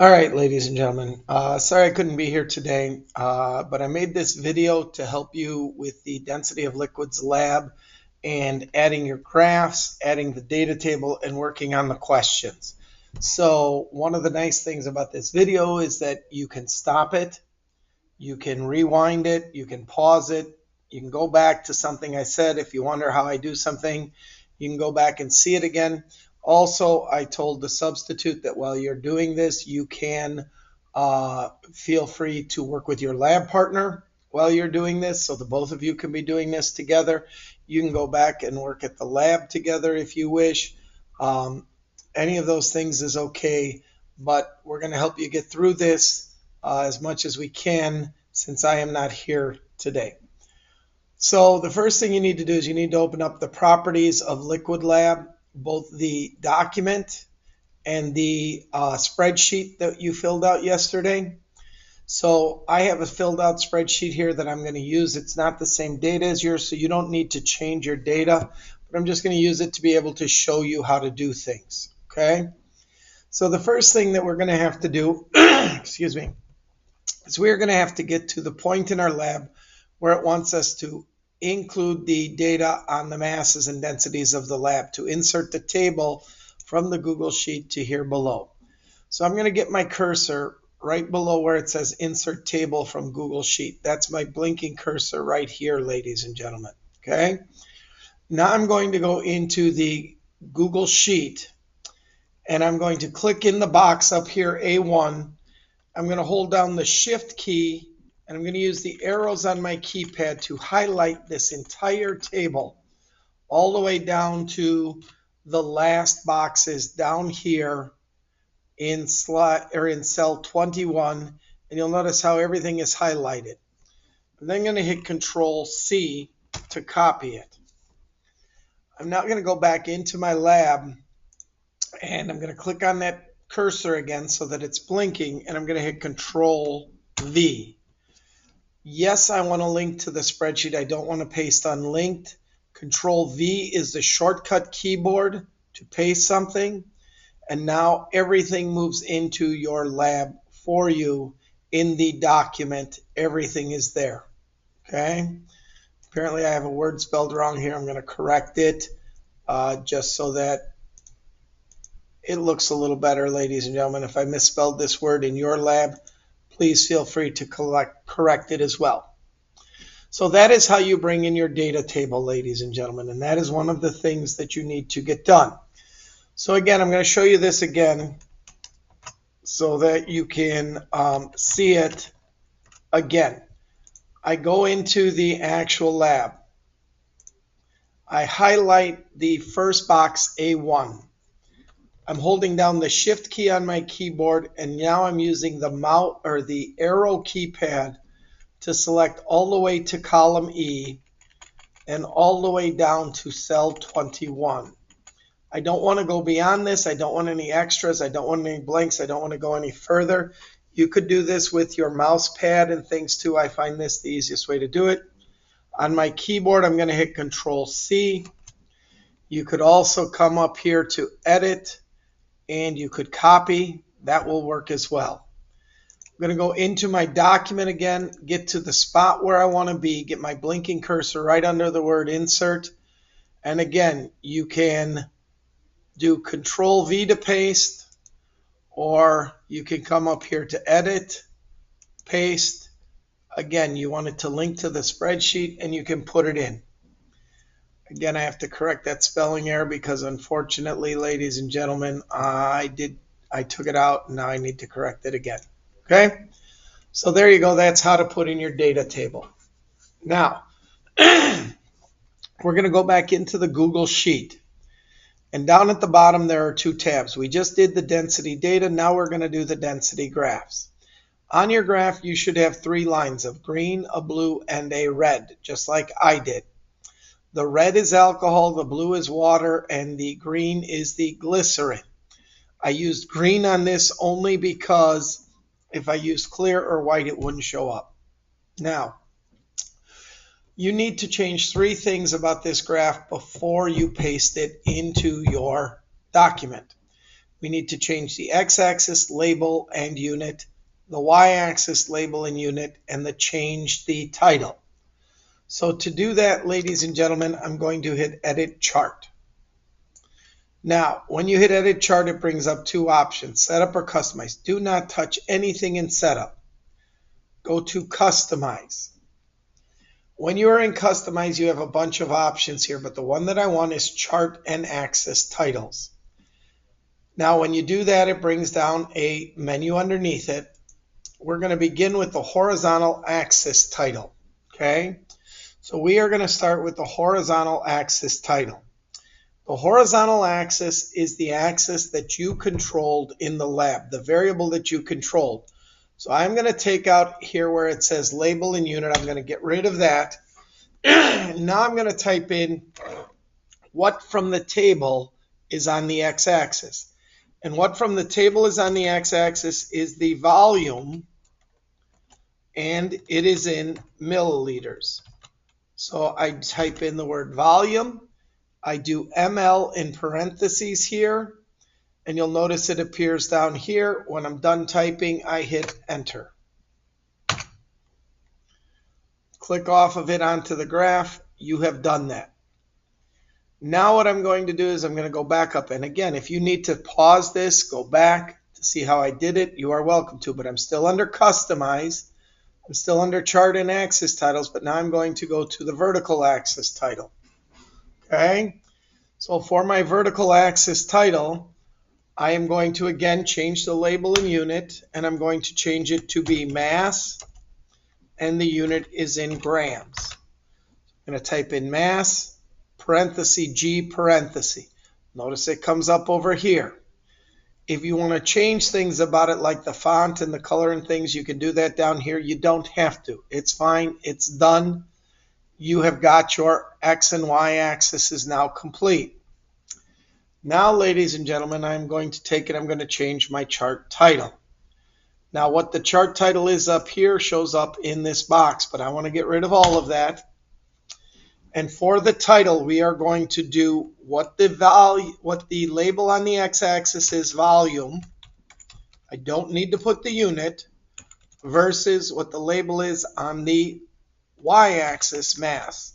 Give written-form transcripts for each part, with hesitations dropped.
All right, ladies and gentlemen, sorry I couldn't be here today, but I made this video to help you with the Density of Liquids lab and adding your graphs, adding the data table, and working on the questions. So one of the nice things about this video is that you can stop it, you can rewind it, you can pause it, you can go back to something I said. If you wonder how I do something, you can go back and see it again. Also, I told the substitute that while you're doing this, you can feel free to work with your lab partner while you're doing this, so the both of you can be doing this together. You can go back and work at the lab together if you wish. Any of those things is okay, but we're going to help you get through this as much as we can since I am not here today. So the first thing you need to do is you need to open up the properties of Liquid Lab, both the document and the spreadsheet that you filled out yesterday. So I have a filled out spreadsheet here that I'm going to use. It's not the same data as yours, so you don't need to change your data, but I'm just going to use it to be able to show you how to do things. Okay. So the first thing that we're going to have to do, excuse me, is we're going to have to get to the point in our lab where it wants us to include the data on the masses and densities of the lab, to insert the table from the Google Sheet to here below. So I'm going to get my cursor right below where it says insert table from Google Sheet. That's my blinking cursor right here, ladies and gentlemen. Okay. Now I'm going to go into the Google Sheet and I'm going to click in the box up here, A1. I'm going to hold down the Shift key and I'm going to use the arrows on my keypad to highlight this entire table all the way down to the last boxes down here in cell 21, and you'll notice how everything is highlighted. I'm then going to hit Control C to copy it. I'm now going to go back into my lab and I'm going to click on that cursor again so that it's blinking, and I'm going to hit Control V. Yes, I want to link to the spreadsheet. I don't want to paste unlinked. Control V is the shortcut keyboard to paste something. And now everything moves into your lab for you in the document. Everything is there. Okay. Apparently I have a word spelled wrong here. I'm going to correct it just so that it looks a little better, ladies and gentlemen. If I misspelled this word in your lab, please feel free to correct it as well. So that is how you bring in your data table, ladies and gentlemen. And that is one of the things that you need to get done. So again, I'm going to show you this again so that you can see it again. I go into the actual lab. I highlight the first box, A1. I'm holding down the Shift key on my keyboard, and now I'm using the mouse or the arrow keypad to select all the way to column E and all the way down to cell 21. I don't want to go beyond this. I don't want any extras. I don't want any blanks. I don't want to go any further. You could do this with your mouse pad and things too. I find this the easiest way to do it. On my keyboard, I'm going to hit Control C. You could also come up here to Edit, and you could copy. That will work as well. I'm going to go into my document again, get to the spot where I want to be, get my blinking cursor right under the word Insert. And again, you can do Control V to paste, or you can come up here to Edit, Paste. Again, you want it to link to the spreadsheet and you can put it in. Again, I have to correct that spelling error because unfortunately, ladies and gentlemen, I took it out and now I need to correct it again. Okay? So there you go. That's how to put in your data table. Now, we're going to go back into the Google Sheet. And down at the bottom, there are two tabs. We just did the density data. Now we're going to do the density graphs. On your graph, you should have three lines of green, a blue, and a red, just like I did. The red is alcohol, the blue is water, and the green is the glycerin. I used green on this only because if I used clear or white, it wouldn't show up. Now, you need to change three things about this graph before you paste it into your document. We need to change the x-axis label and unit, the y-axis label and unit, and change the title. So to do that, ladies and gentlemen, I'm going to hit Edit Chart. Now, when you hit Edit Chart, it brings up two options, Setup or Customize. Do not touch anything in Setup. Go to Customize. When you are in Customize, you have a bunch of options here, but the one that I want is Chart and Axis Titles. Now, when you do that, it brings down a menu underneath it. We're going to begin with the horizontal axis title. Okay, so we are going to start with the horizontal axis title. The horizontal axis is the axis that you controlled in the lab, the variable that you controlled. So I'm going to take out here where it says label and unit. I'm going to get rid of that. Now I'm going to type in what from the table is on the x-axis. And what from the table is on the x-axis is the volume, and it is in milliliters. So I type in the word volume. I do ml in parentheses here, and you'll notice it appears down here. When I'm done typing, I hit enter. Click off of it onto the graph. You have done that. Now what I'm going to do is I'm going to go back up. And again, if you need to pause this, go back to see how I did it, you are welcome to. But I'm still under Customize. I'm still under Chart and Axis Titles, but now I'm going to go to the vertical axis title. Okay, so for my vertical axis title, I am going to again change the label and unit, and I'm going to change it to be mass, and the unit is in grams. I'm going to type in mass, parenthesis G parenthesis. Notice it comes up over here. If you want to change things about it like the font and the color and things, you can do that down here. You don't have to. It's fine. It's done. You have got your X and Y axis is now complete. Now, ladies and gentlemen, I'm going to take it. I'm going to change my chart title. Now, what the chart title is up here shows up in this box, but I want to get rid of all of that. And for the title, we are going to do what the label on the x-axis is volume. I don't need to put the unit, versus what the label is on the y-axis, mass.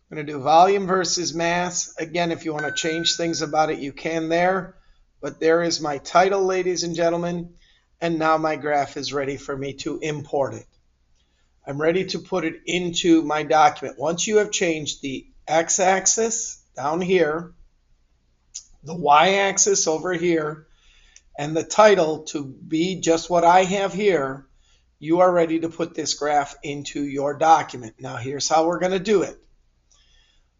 I'm going to do volume versus mass. Again, if you want to change things about it, you can there. But there is my title, ladies and gentlemen. And now my graph is ready for me to import it. I'm ready to put it into my document. Once you have changed the x-axis down here, the y-axis over here, and the title to be just what I have here, you are ready to put this graph into your document. Now here's how we're going to do it.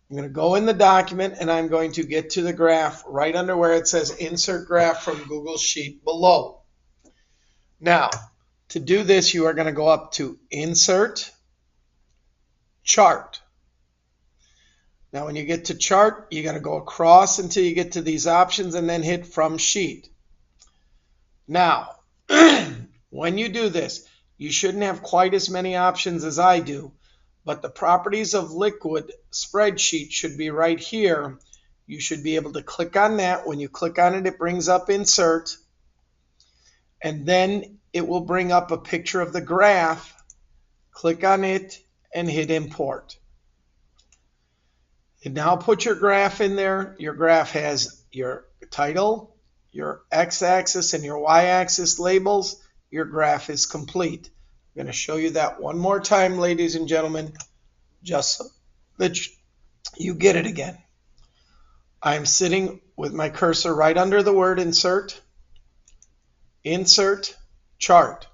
I'm going to go in the document, and I'm going to get to the graph right under where it says Insert Graph from Google Sheet below. Now, to do this, you are going to go up to Insert, Chart. Now, when you get to Chart, you're going to go across until you get to these options and then hit From Sheet. Now, when you do this, you shouldn't have quite as many options as I do, but the Properties of Liquid spreadsheet should be right here. You should be able to click on that. When you click on it, it brings up Insert, and then it will bring up a picture of the graph. Click on it and hit Import. And now put your graph in there. Your graph has your title, your x-axis, and your y-axis labels. Your graph is complete. I'm going to show you that one more time, ladies and gentlemen, just so that you get it again. I'm sitting with my cursor right under the word Insert, Insert, Chart.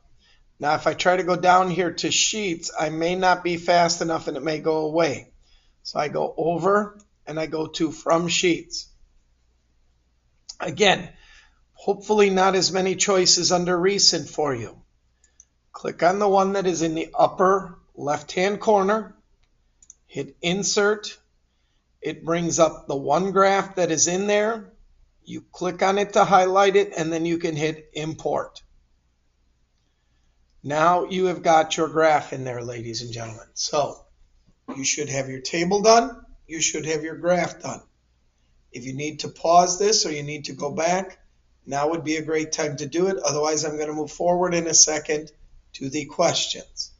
Now, if I try to go down here to Sheets, I may not be fast enough and it may go away. So I go over and I go to From Sheets. Again, hopefully not as many choices under Recent for you. Click on the one that is in the upper left-hand corner. Hit Insert. It brings up the one graph that is in there. You click on it to highlight it, and then you can hit Import. Now you have got your graph in there, ladies and gentlemen. So you should have your table done. You should have your graph done. If you need to pause this or you need to go back, now would be a great time to do it. Otherwise, I'm going to move forward in a second to the questions.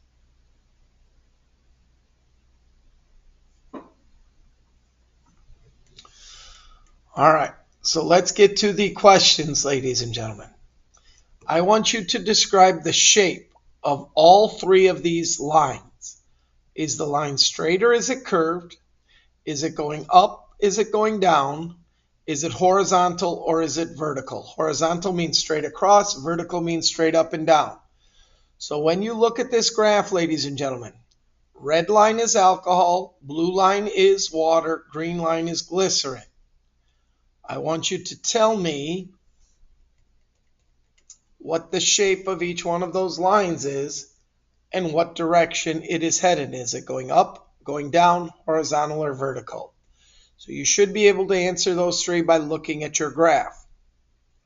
All right, so let's get to the questions, ladies and gentlemen. I want you to describe the shape of all three of these lines. Is the line straight or is it curved? Is it going up? Is it going down? Is it horizontal or is it vertical? Horizontal means straight across, vertical means straight up and down. So when you look at this graph, ladies and gentlemen, red line is alcohol, blue line is water, green line is glycerin. I want you to tell me what the shape of each one of those lines is and what direction it is headed. Is it going up, going down, horizontal, or vertical? So you should be able to answer those three by looking at your graph.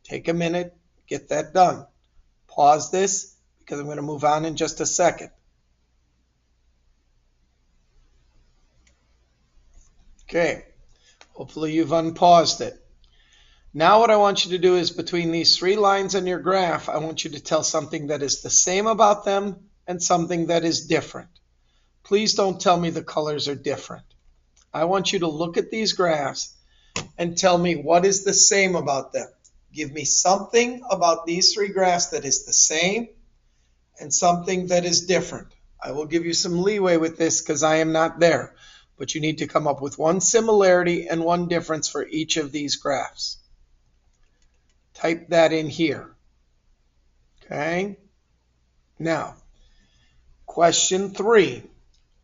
Take a minute, get that done. Pause this because I'm going to move on in just a second. Okay, hopefully you've unpaused it. Now what I want you to do is between these three lines on your graph, I want you to tell something that is the same about them and something that is different. Please don't tell me the colors are different. I want you to look at these graphs and tell me what is the same about them. Give me something about these three graphs that is the same and something that is different. I will give you some leeway with this because I am not there, but you need to come up with one similarity and one difference for each of these graphs. Type that in here. Okay? Now, question 3.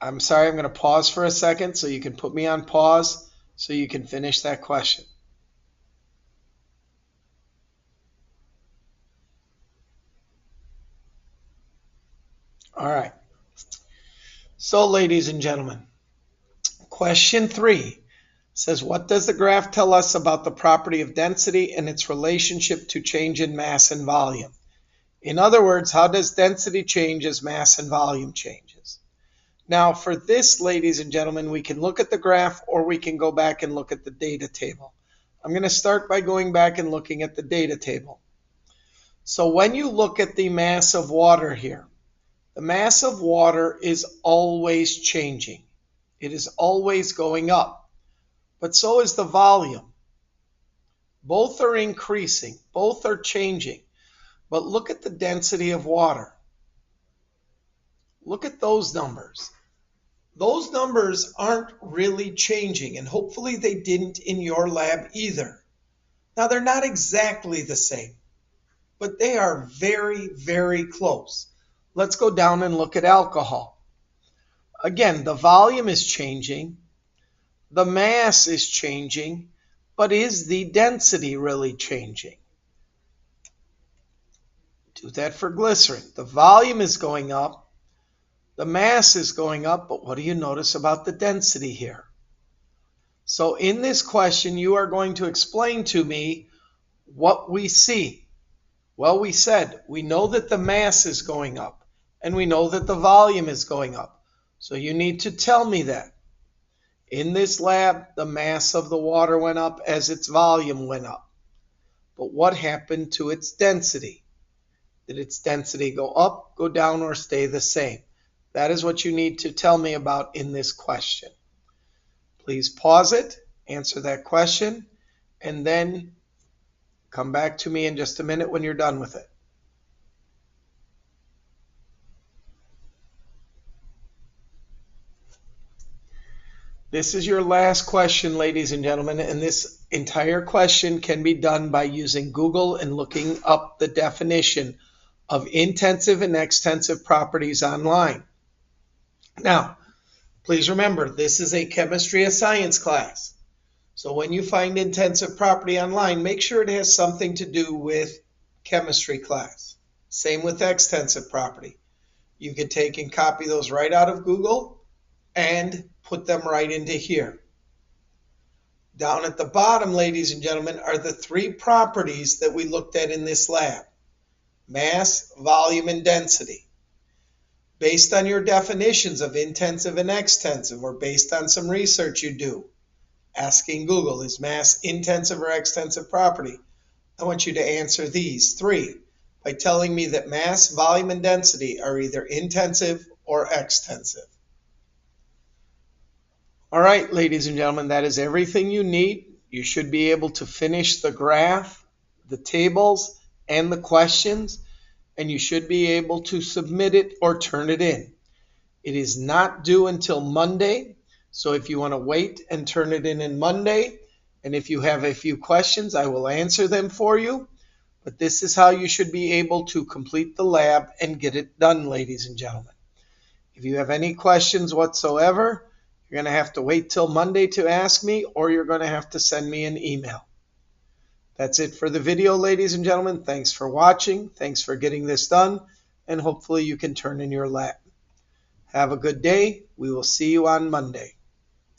I'm sorry, I'm going to pause for a second so you can put me on pause so you can finish that question. All right. So, ladies and gentlemen, question 3 says, what does the graph tell us about the property of density and its relationship to change in mass and volume? In other words, how does density change as mass and volume changes? Now, for this, ladies and gentlemen, we can look at the graph or we can go back and look at the data table. I'm going to start by going back and looking at the data table. So when you look at the mass of water here, the mass of water is always changing. It is always going up, but so is the volume. Both are increasing, both are changing, but look at the density of water. Look at those numbers. Those numbers aren't really changing, and hopefully they didn't in your lab either. Now, they're not exactly the same, but they are very, very close. Let's go down and look at alcohol. Again, the volume is changing, the mass is changing, but is the density really changing? Do that for glycerin. The volume is going up, the mass is going up, but what do you notice about the density here? So in this question, you are going to explain to me what we see. Well, we said we know that the mass is going up and we know that the volume is going up. So you need to tell me that. In this lab, the mass of the water went up as its volume went up. But what happened to its density? Did its density go up, go down, or stay the same? That is what you need to tell me about in this question. Please pause it, answer that question, and then come back to me in just a minute when you're done with it. This is your last question, ladies and gentlemen, and this entire question can be done by using Google and looking up the definition of intensive and extensive properties online. Now, please remember, this is a chemistry of science class. So when you find intensive property online, make sure it has something to do with chemistry class. Same with extensive property. You can take and copy those right out of Google and put them right into here. Down at the bottom, ladies and gentlemen, are the 3 properties that we looked at in this lab: mass, volume, and density. Based on your definitions of intensive and extensive, or based on some research you do, Asking Google, is mass intensive or extensive property? I want you to answer these 3 by telling me that mass, volume, and density are either intensive or extensive. All right, ladies and gentlemen, that is everything you need. You should be able to finish the graph, the tables, and the questions, and you should be able to submit it or turn it in. It is not due until Monday, so if you want to wait and turn it in Monday, and if you have a few questions, I will answer them for you. But this is how you should be able to complete the lab and get it done, ladies and gentlemen. If you have any questions whatsoever, you're going to have to wait till Monday to ask me, or you're going to have to send me an email. That's it for the video, ladies and gentlemen. Thanks for watching. Thanks for getting this done, and hopefully you can turn in your lab. Have a good day. We will see you on Monday.